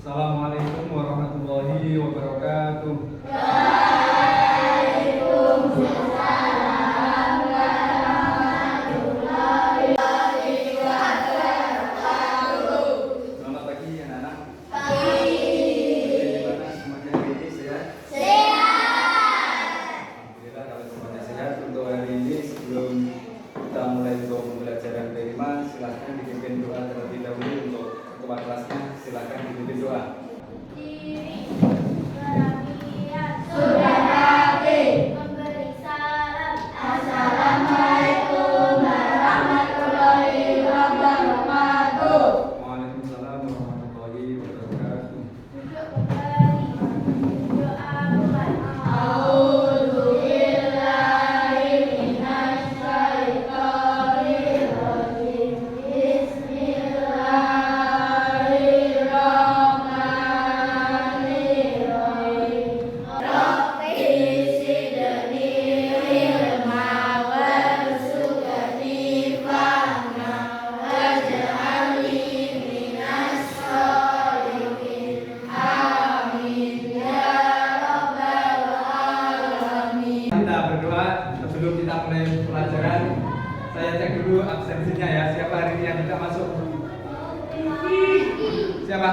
Assalamualaikum warahmatullahi wabarakatuh. Selamat pagi anak-anak. Bagaimana semuanya hari ini sehat? Alhamdulillah kalau semuanya sehat. Untuk hari ini sebelum kita mulai untuk pembelajaran kelima, silakan dipimpin doa terlebih dahulu untuk ketua kelasnya. Silakan dipimpin doa. Waalaikumsalam warahmatullahi wabarakatuh. Kita berdoa sebelum kita mulai pelajaran. Saya cek dulu absensinya ya. Siapa hari ini yang tidak masuk? Siapa?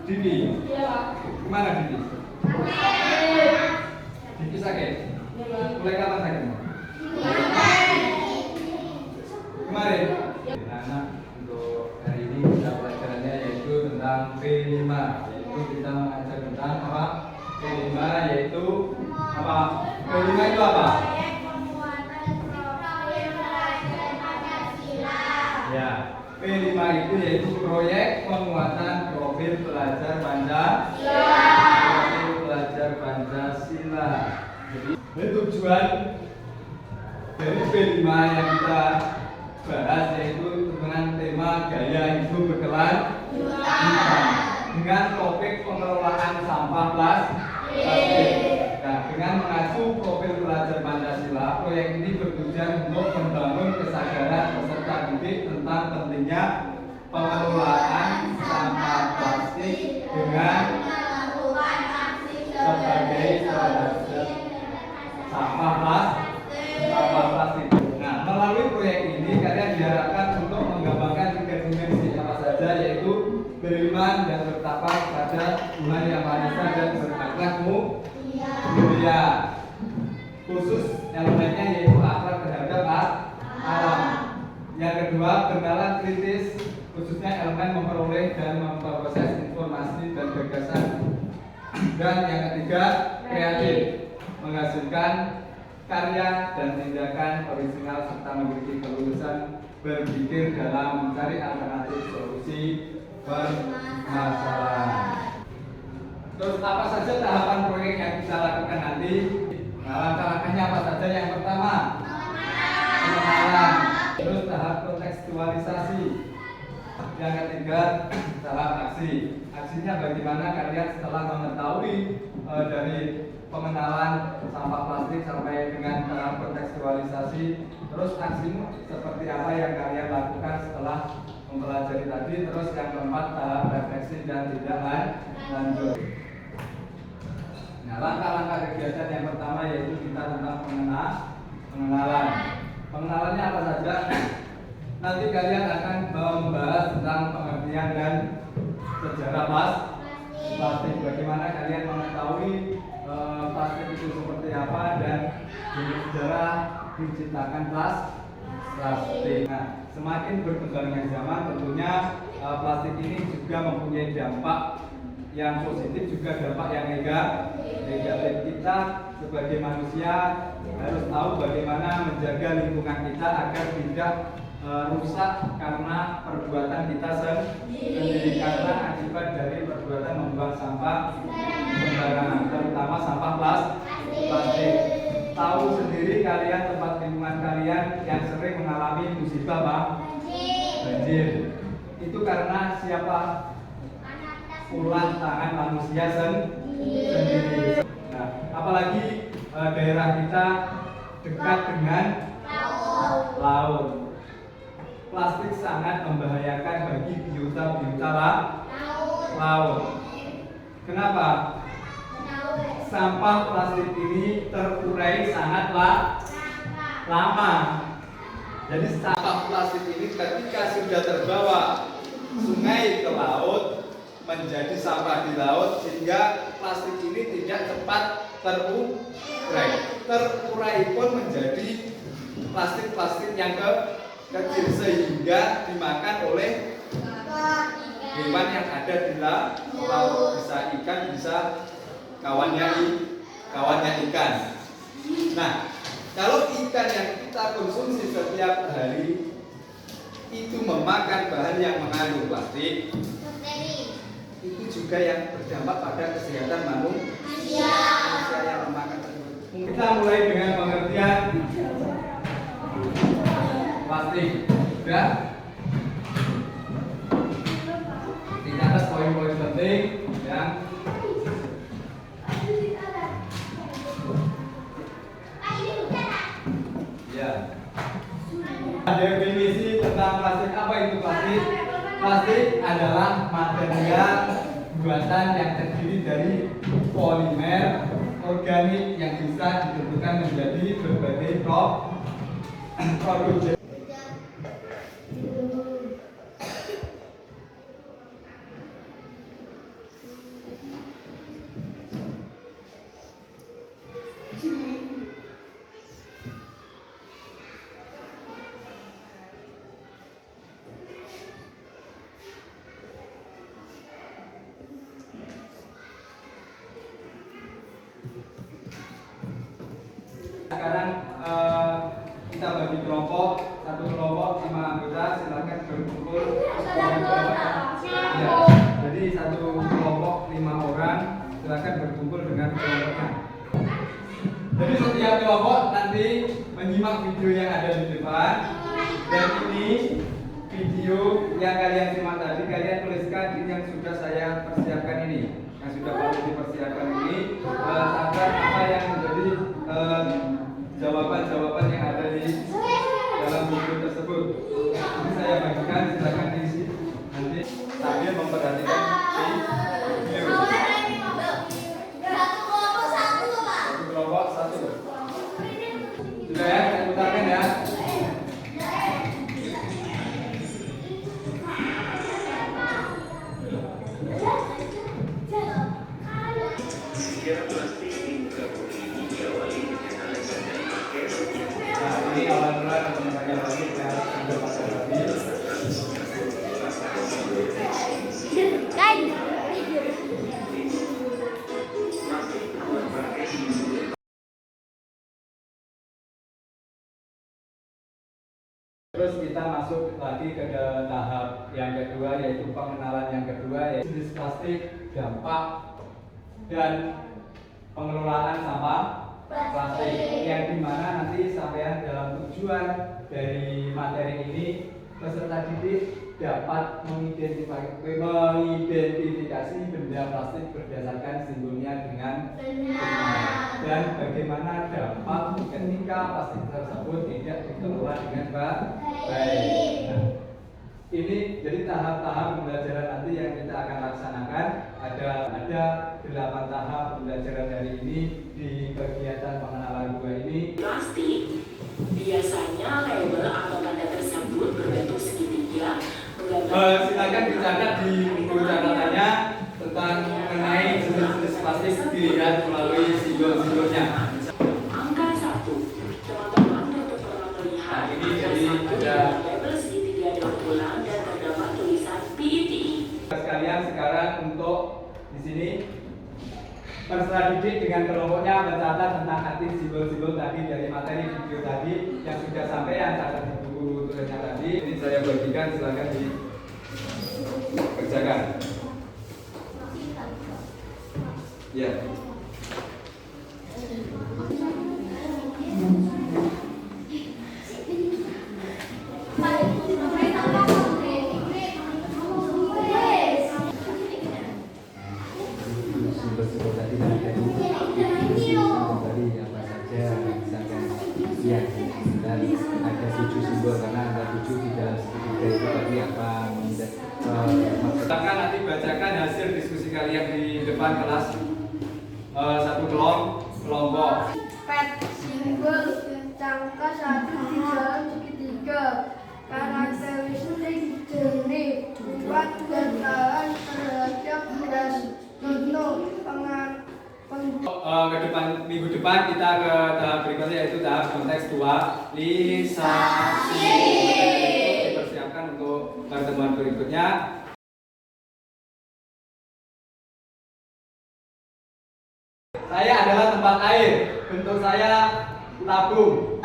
Didi. Kemana Didi? Didi sakit? Mulai kapan sakitnya? Kemarin. Anak untuk hari ini kita pelajarannya yaitu tentang P5. Yaitu kita mengajar tentang apa? P5 yaitu apa? P5 itu apa? Ya, P5 itu yaitu proyek penguatan profil pelajar Pancasila. Profil pelajar Pancasila. Jadi tujuan dari P5 yang kita bahas yaitu dengan tema gaya hidup berkelanjutan dengan topik pengelolaan sampah plastik. Nah, dengan mengacu profil pelajar Pancasila, proyek ini bertujuan untuk membangun kesadaran peserta didik tentang pentingnya pengelolaan sampah plastik dengan sebagai sampah plastik. Nah, melalui proyek ini kalian diharapkan untuk menggambarkan 3 dimensi apa saja, yaitu beriman dan bertakwa pada Tuhan Yang Maha Esa dan berakhlak mulia. Khusus elemennya yaitu akhlak terhadap alam. Yang kedua, bernalar kritis, khususnya elemen memperoleh dan memproses informasi dan gagasan. Dan yang ketiga, kreatif, menghasilkan karya dan tindakan orisinal serta memiliki kelulusan berpikir dalam mencari alternatif solusi permasalahan. Terus apa saja tahapan proyek yang kita lakukan nanti? Nah, langkah-langkahnya apa saja? Yang pertama, pengenalan. Terus tahap kontekstualisasi. Yang ketiga, tahap aksi. Aksinya bagaimana kalian setelah mengetahui dari pengenalan sampah plastik sampai dengan tahap kontekstualisasi, terus aksimu seperti apa yang kalian lakukan setelah mempelajari tadi. Terus yang keempat, tahap refleksi dan tindak lanjut. Nah, langkah-langkah kegiatan yang pertama yaitu kita tentang pengenalan. Pengenalannya apa saja? Nanti kalian akan membahas tentang pengertian dan sejarah plastik. Bagaimana kalian mengetahui plastik itu seperti apa dan sejarah diciptakan plastik. Nah, semakin berkembangnya zaman tentunya plastik ini juga mempunyai dampak yang positif juga dampak yang negatif. Kita sebagai manusia harus tahu bagaimana menjaga lingkungan kita agar tidak rusak karena perbuatan kita sendiri, karena akibat dari perbuatan membuang sampah sembarangan, terutama sampah plastik. Tahu sendiri kalian tempat lingkungan kalian yang sering mengalami musibah banjir. Itu karena siapa? Ulah tangan manusia sendiri. Nah, apalagi daerah kita dekat dengan laut. Plastik sangat membahayakan bagi biota laut. laut. Kenapa? Sampah plastik ini terurai sangatlah lama. Jadi sampah plastik ini ketika sudah terbawa sungai ke laut menjadi sampah di laut, sehingga plastik ini tidak cepat terurai. Terurai pun menjadi plastik-plastik yang kecil sehingga dimakan oleh hewan yang ada di laut, bisa ikan, bisa kawannya ikan. Nah, kalau ikan yang kita konsumsi setiap hari itu memakan bahan yang mengandung plastik, itu juga yang berdampak pada kesehatan manusia yang memakan tersebut. Kita mulai dengan pengertian plastik. Sudah? Dicatat poin-poin penting yang definisi tentang plastik. Apa itu plastik? Plastik adalah material buatan yang terdiri dari polimer organik yang bisa ditentukan menjadi berbagai produk. Sekarang kita bagi kelompok, satu kelompok 5 anggota, silakan berkumpul. Ya, jadi satu kelompok 5 orang, silakan berkumpul dengan kelompoknya. Jadi setiap kelompok nanti menyimak video yang ada di depan, dan ini video yang kalian simak tadi, kalian tuliskan ini yang sudah saya persiapkan ini, yang sudah perlu dipersiapkan ini, agar apa yang menjadi jawaban-jawaban yang ada di dalam video tersebut. Ini saya bagikan, silakan diisi nanti sambil memperhatikan video. Satu kelompok satu. Sudah ya, saya putarkan ya. Ini awal-awal teman-teman lagi yang sudah pasang lagi. Terus kita masuk lagi ke tahap yang kedua, yaitu pengenalan yang kedua, yaitu jenis plastik, dampak, dan pengelolaan sampah plastik, yang dimana nanti sampean dalam tujuan dari materi ini peserta didik dapat mengidentifikasi benda plastik berdasarkan simbolnya dengan benar, dan bagaimana dampak ketika plastik tersebut tidak dikelola dengan baik. Nah, ini jadi tahap-tahap pembelajaran nanti yang kita akan laksanakan. Ada 8 tahap pembelajaran hari ini di kegiatan pengenalan 2 ini. Plastik biasanya label atau tanda tersebut berbentuk segitiga. Silakan dicatat di buku catatannya tentang mengenai jenis-jenis plastik, dilihat melalui simbol-simbolnya. Angka 1, teman-teman dapat pernah melihat ini jadi ada label segitiga daun ulang dan terdapat tulisan PET. Sekalian sekarang untuk di sini peserta didik dengan kelompoknya mencatat tentang arti simbol-simbol tadi dari materi video tadi yang sudah sampai catat di buku tulisnya tadi. Ini saya bagikan, silakan dikerjakan. Ya. Simbol-simbol tadi apa saja, misalkan ya, dan ada 7 simbol karena ada 7 di dalam segitiga itu tadi apa. Silakan nanti bacakan hasil depan kelas satu kelompok. Pet simbol jangka 1 di dalam segitiga. Karakteristik jernih, kuat dan tahan terhadap gas. Contoh ke depan minggu depan kita ke tahap berikutnya, yaitu tahap kontekstualisasi. Dipersiapkan untuk pertemuan berikutnya. Saya adalah tempat air. Bentuk saya tabung.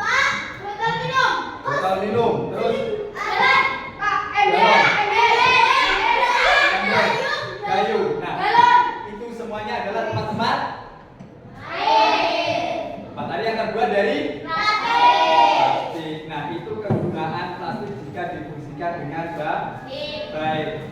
Botol minum. Terus kayu. Nah, itu semuanya adalah tempat-tempat tempat air yang terbuat dari plastik. Nah, itu kegunaan plastik jika difungsikan dengan baik.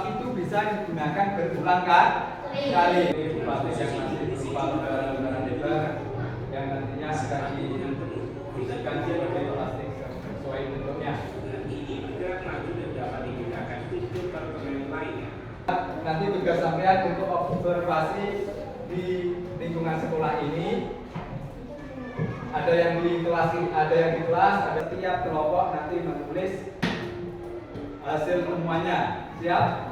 Itu bisa digunakan berulang kali. Ini plastik yang masih berupa lembaran lebar yang nantinya akan difungsikan sebagai plastik sesuai bentuknya. Nanti tugas sampean untuk observasi di lingkungan sekolah ini, ada yang di kelas, ada setiap kelompok nanti menulis hasil temuannya. Siap?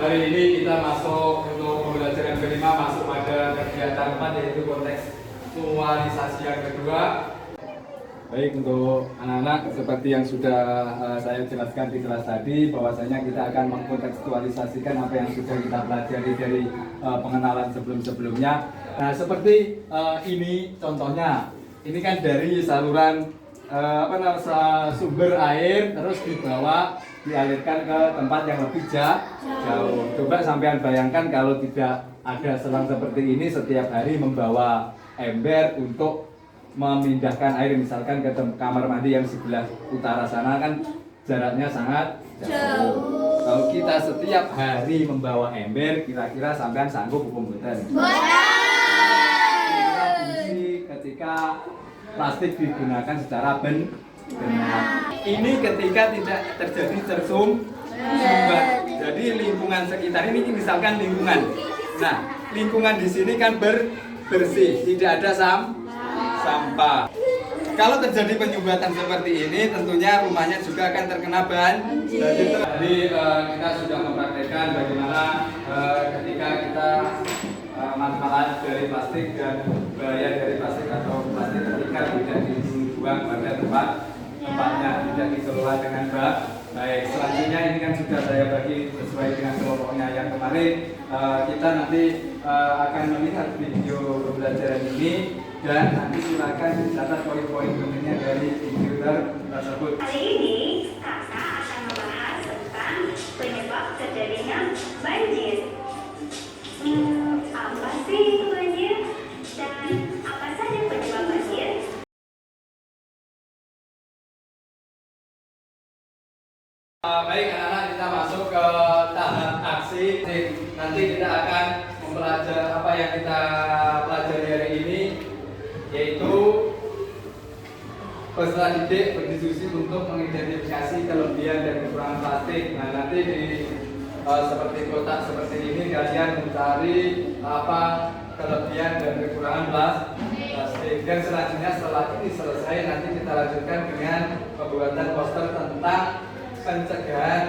Hari ini kita masuk untuk pembelajaran kelima, masuk pada kegiatan 4, yaitu kontekstualisasi yang kedua. Baik, untuk anak-anak seperti yang sudah saya jelaskan di kelas tadi, bahwasanya kita akan mengkontekstualisasikan apa yang sudah kita pelajari dari pengenalan sebelum-sebelumnya. Nah, seperti ini contohnya. Ini kan dari saluran sumber air, terus dibawa dialirkan ke tempat yang lebih jauh. Coba sampean bayangkan kalau tidak ada selang seperti ini, setiap hari membawa ember untuk memindahkan air, misalkan ke kamar mandi yang sebelah utara sana, kan jaraknya sangat jauh. Kalau kita setiap hari membawa ember, kira-kira sampean sanggup hukum mboten? Fungsi ketika plastik digunakan secara benar. Ini ketika tidak terjadi tersumbat. Jadi lingkungan sekitar ini, misalkan lingkungan. Nah, lingkungan di sini kan bersih, tidak ada sampah. Kalau terjadi penyumbatan seperti ini, tentunya rumahnya juga akan terkena banjir. Jadi kita sudah mempraktekkan bagaimana ketika kita manfaat dari plastik dan bahaya dari plastik atau plastik ketika tidak dibuang pada tempatnya, tidak dikelola dengan baik. Selanjutnya ini kan sudah saya bagi sesuai dengan kelompoknya yang kemarin. Kita nanti akan melihat video pembelajaran ini dan nanti silakan dicatat poin-poin pentingnya dari video tersebut. Kali ini kakak akan membahas tentang penyebab terjadinya banjir. Apa sih itu banjir dan apa saja penyebab banjir? Baik anak-anak, kita masuk ke tahap aksi. Nanti kita akan mempelajari apa yang kita pelajari hari ini, yaitu peserta didik berdiskusi untuk mengidentifikasi kelebihan dan kekurangan plastik. Nah, nanti di seperti kotak seperti ini kalian mencari apa kelebihan dan kekurangan plastik. Dan selanjutnya setelah ini selesai, nanti kita lanjutkan dengan pembuatan poster tentang pencegahan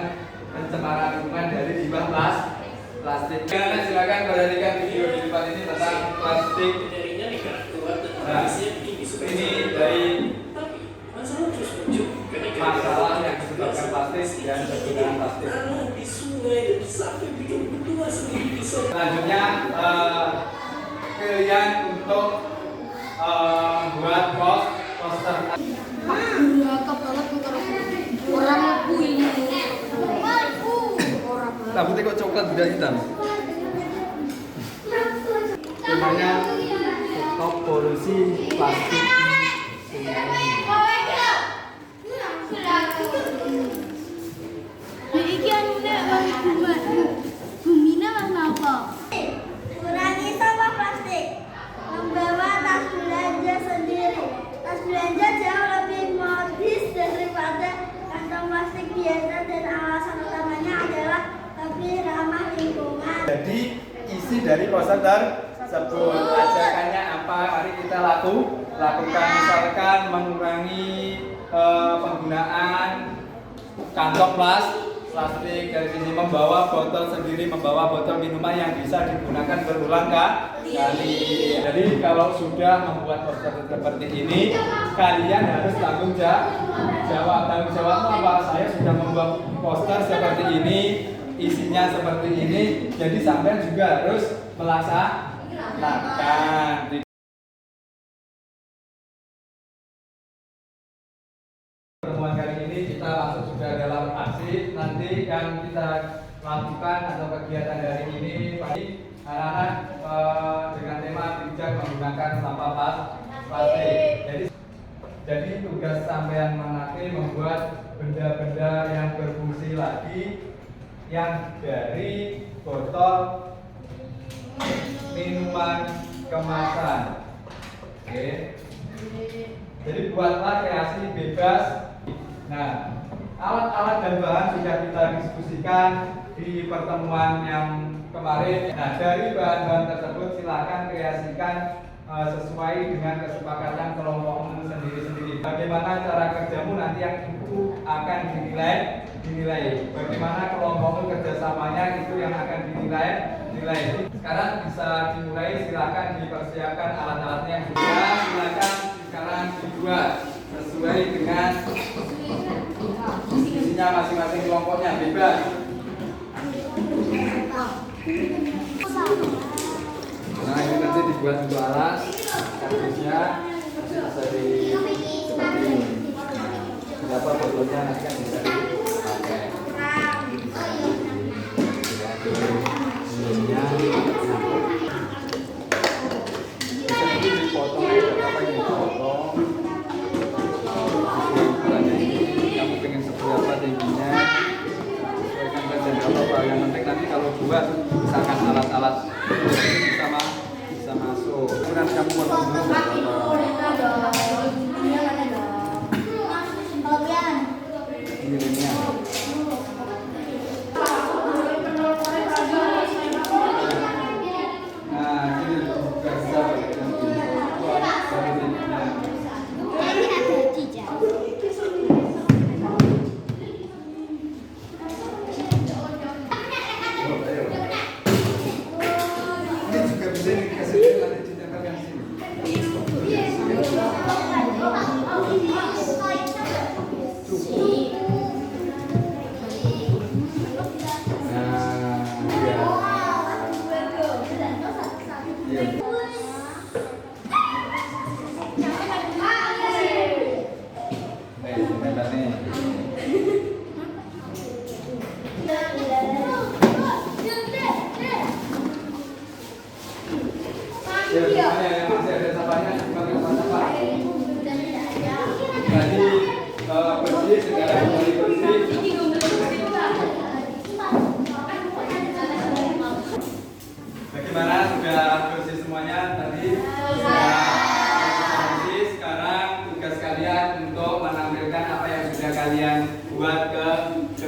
pencemaran lingkungan dari limbah plastik. Silakan perhatikan video di depan ini tentang plastik. Nah, ini dari masalah yang disebabkan plastik dan penggunaan plastik. Selanjutnya kalian untuk buat poster. Orang aku ini. Rambutnya kok coklat tidak hitam? Temanya stop polusi plastik. Iki anune bumine warna apa? Kurangi sampah plastik. Membawa tas belanja sendiri. Tas belanja jauh lebih modis daripada kantong plastik biasa dan alasan utamanya adalah lebih ramah lingkungan. Jadi isi dari poster tersebut ajakannya apa? Mari kita lakukan, misalkan mengurangi penggunaan kantong plastik. Dari sini membawa botol sendiri, membawa botol minuman yang bisa digunakan berulang kali. Jadi kalau sudah membuat poster seperti ini, kalian harus tanggung jawab. Tanggung jawabmu apa? Saya sudah membuat poster seperti ini, isinya seperti ini. Jadi sampai juga harus melaksanakan. Pertemuan kali ini kita masuk juga dalam aksi. Nanti yang kita lakukan atau kegiatan hari ini pagi anak-anak dengan tema bijak menggunakan sampah plastik. Jadi tugas sampean menanti membuat benda-benda yang berfungsi lagi yang dari botol minuman kemasan. Oke. Jadi buatlah kreasi bebas. Nah, alat-alat dan bahan sudah kita diskusikan di pertemuan yang kemarin. Nah, dari bahan-bahan tersebut silakan kreasikan sesuai dengan kesepakatan kelompokmu sendiri-sendiri. Bagaimana cara kerjamu nanti yang itu akan dinilai. Bagaimana kelompokmu kerjasamanya itu yang akan dinilai. Sekarang bisa dimulai, silakan dipersiapkan alat-alatnya yang sudah, silakan sekarang dibuat sesuai dengan isinya masing-masing kelompoknya, bebas. Nah, ini nanti dibuat untuk alas, kardusnya bisa di seperti ini. Berapa botolnya nanti kan bisa dipakai. Ini bisa dipotong berapa yang dipotong. Kamu pengen seberapa tingginya, sesuaikan saja apa yang penting nanti kalau buat misalkan alat-alat bisa masuk. Kemudian kamu potong dulu berapa?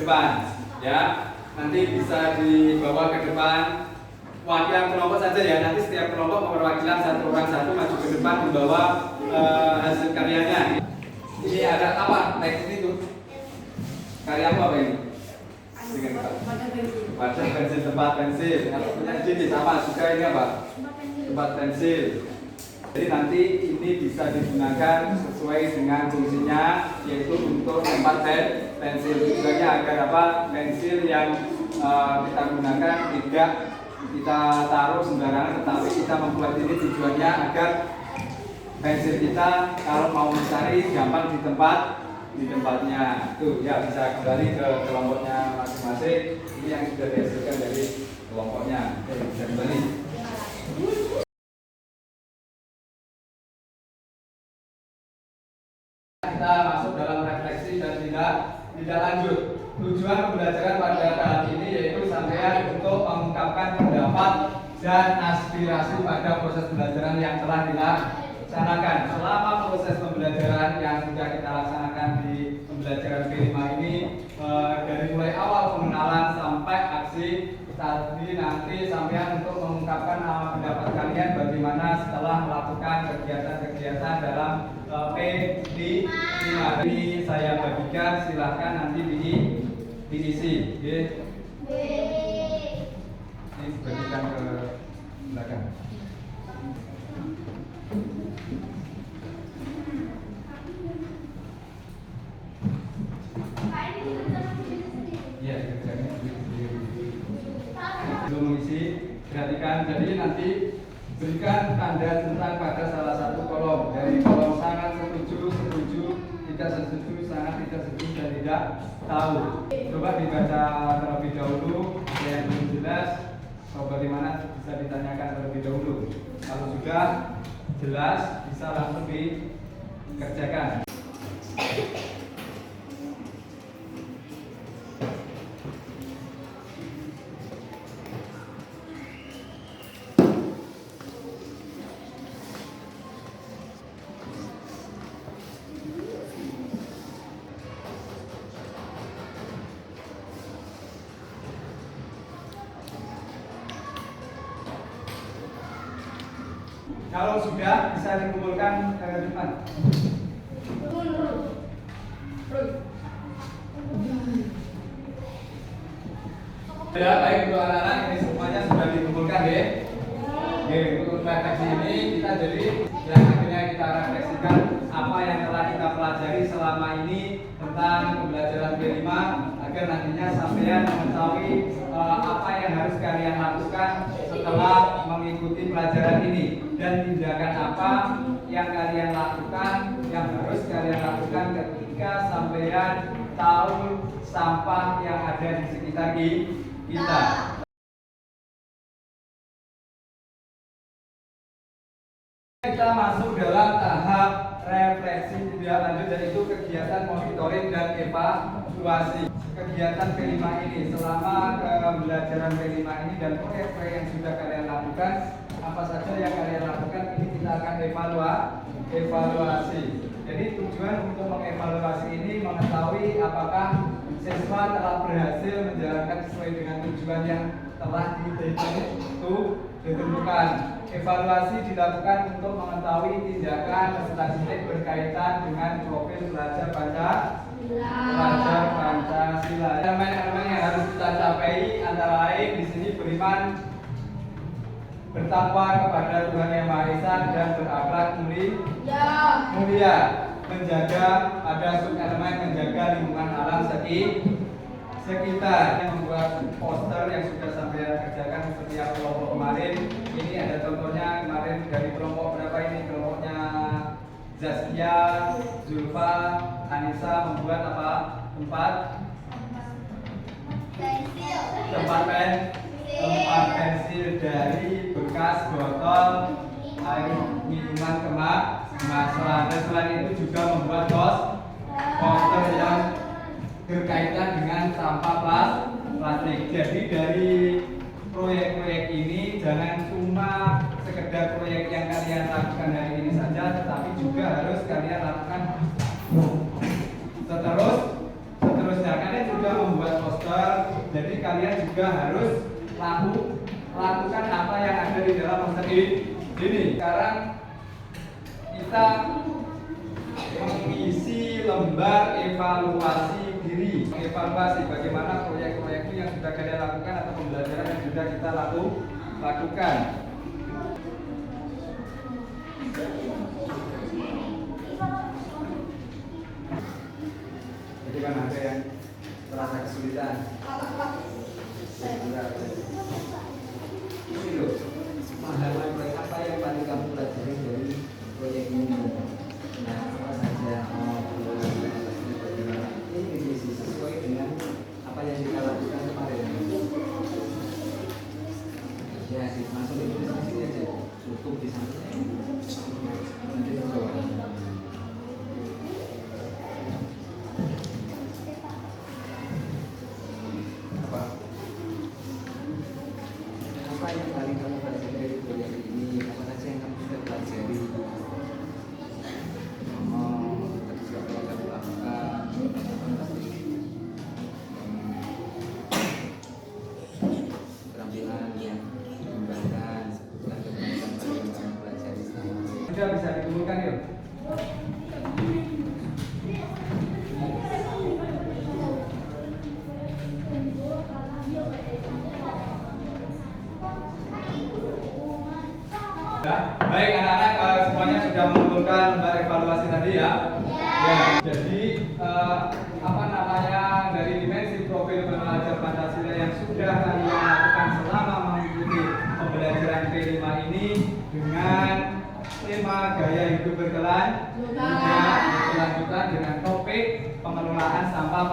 depan, ya. Nanti bisa dibawa ke depan wakilan kelompok saja ya. Nanti setiap kelompok perwakilan satu orang satu maju ke depan membawa hasil karyanya. Ini ada apa? Teks ini tuh. Karya apa ini? Wadah pensil, tempat pensil. Yang punya ini sama juga ini apa? Tempat pensil. Jadi nanti ini bisa digunakan sesuai dengan fungsinya, yaitu untuk tempat pensil. Tujuannya agar apa? Pensil yang kita gunakan tidak kita taruh sembarangan, tetapi kita membuat ini tujuannya agar pensil kita kalau mau mencari gampang di tempatnya. Tuh ya, bisa kembali ke kelompoknya masing-masing. Ini yang sudah dihasilkan dari kelompoknya. Oke, bisa kembali. Kita masuk dalam refleksi dan tidak lanjut. Tujuan pembelajaran pada tahap ini yaitu sampean untuk mengungkapkan pendapat dan aspirasi pada proses pembelajaran yang telah dilaksanakan. Selama proses pembelajaran yang sudah kita laksanakan di pembelajaran P5 ini, dari mulai awal pengenalan sampai aksi tadi, nanti sampean untuk mengungkapkan pendapat kalian bagaimana setelah melakukan kegiatan-kegiatan dalam P5. Ini saya bagikan, silahkan nanti diisi. Ini dibagikan ke belakang. Iya, kerjanya belum mengisi, perhatikan. Jadi nanti berikan tanda tentang pada salah satu kolom. Dari kolom sangat setuju, tidak setuju, sangat tidak setuju, dan tidak tahu. Coba dibaca terlebih dahulu, ada yang belum jelas, bagaimana bisa ditanyakan terlebih dahulu. Kalau sudah jelas, bisa langsung dikerjakan. Kalau sudah, bisa dikumpulkan ke depan. Ya, baik untuk anak-anak, ini semuanya sudah dikumpulkan ya. Oke, untuk refleksi ini kita jadi yang akhirnya kita refleksikan apa yang telah kita pelajari selama ini tentang pembelajaran P5 agar nantinya sampean mengetahui apa yang harus kalian lakukan setelah mengikuti pelajaran ini, dan tindakan apa yang kalian lakukan, yang harus kalian lakukan ketika sampean tahu sampah yang ada di sekitar kita. Kita masuk dalam tahap refleksi tidak lanjut, yaitu kegiatan monitoring dan evaluasi. Kegiatan P5 ini, selama pembelajaran P5 ini dan proyek-proyek yang sudah kalian lakukan, apa saja yang kalian lakukan, ini kita akan evaluasi. Jadi tujuan untuk mengevaluasi ini mengetahui apakah siswa telah berhasil menjalankan sesuai dengan tujuan yang telah ditentukan. Evaluasi dilakukan untuk mengetahui tindakan statistik berkaitan dengan profil pelajar Pancasila. Elemen-elemen yang harus kita capai antara lain di sini beriman, bertakwa kepada Tuhan Yang Maha Esa dan berakhlak mulia. Menjaga, ada subelemen menjaga lingkungan alam sekitar. Yang membuat poster yang sudah sampai kerjakan seperti yang kelompok kemarin. Ini ada contohnya kemarin dari kelompok berapa ini? Kelompoknya Zaskia, Zulfa, Anissa membuat apa? Tempat pensil dari bekas botol air minuman kemasan. Dan selain itu juga membuat poster yang berkaitan dengan sampah plastik. Jadi dari proyek-proyek ini jangan cuma sekedar proyek yang kalian lakukan hari ini saja, tetapi juga harus kalian lakukan seterusnya. Kalian juga membuat Jadi kalian juga harus lakukan apa yang ada di dalam poster ini. Sekarang kita mengisi lembar evaluasi diri, mengevaluasi bagaimana proyek-proyek yang sudah kalian lakukan atau pembelajaran yang sudah kita lakukan. Jadi kan ada yang terasa kesulitan. Ini loh, pemahaman proyek apa yang paling kamu pelajari dari proyek ini? Nah, apa saja? Ini sesuai dengan apa yang kita lakukan kemarin. Ya, masuk itu di sini aja, tutup di sana. Nanti coba. Apa yang paling kamu pelajari dari proyek ini? Apa saja yang kamu sudah pelajari? Tadi apa yang kamu lakukan? Keterampilan yang mengembangkan dan keberhasilan yang kamu pelajari selama ini. Sudah bisa dikumpulkan yuk. Baik anak-anak, semuanya sudah mengumpulkan lembar evaluasi tadi ya. Ya. Jadi dari dimensi profil pembelajar Pancasila yang sudah kalian lakukan selama mengikuti pembelajaran P5 ini dengan tema gaya hidup berkelanjutan dengan topik pengelolaan sampah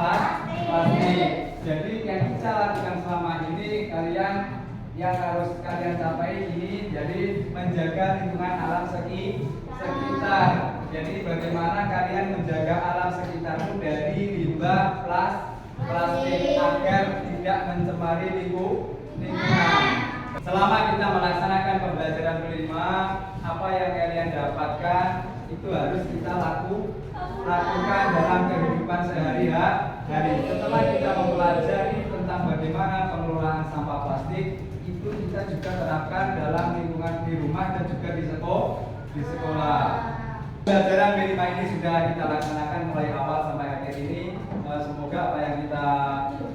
plastik. Jadi yang kita lakukan selama ini yang harus kalian capai ini jadi menjaga lingkungan alam sekitar. Jadi bagaimana kalian menjaga alam sekitarmu dari limbah plastik agar tidak mencemari lingkungan. Selama kita melaksanakan pembelajaran P5, apa yang kalian dapatkan itu harus kita lakukan dalam kehidupan sehari-hari. Setelah kita mempelajari tentang bagaimana pengelolaan sampah plastik, itu kita juga terapkan dalam lingkungan di rumah dan juga di sekolah. Pembelajaran P5 ini sudah kita laksanakan mulai awal sampai akhir ini. Semoga apa yang kita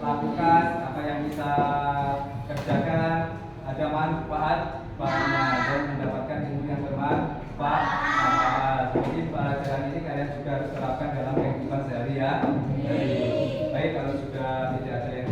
lakukan, apa yang kita kerjakan ada manfaat dan mendapatkan ilmu yang bermanfaat. Jadi pelajaran ini kalian juga harus terapkan dalam kehidupan sehari-hari. Baik, kalau sudah tidak ada yang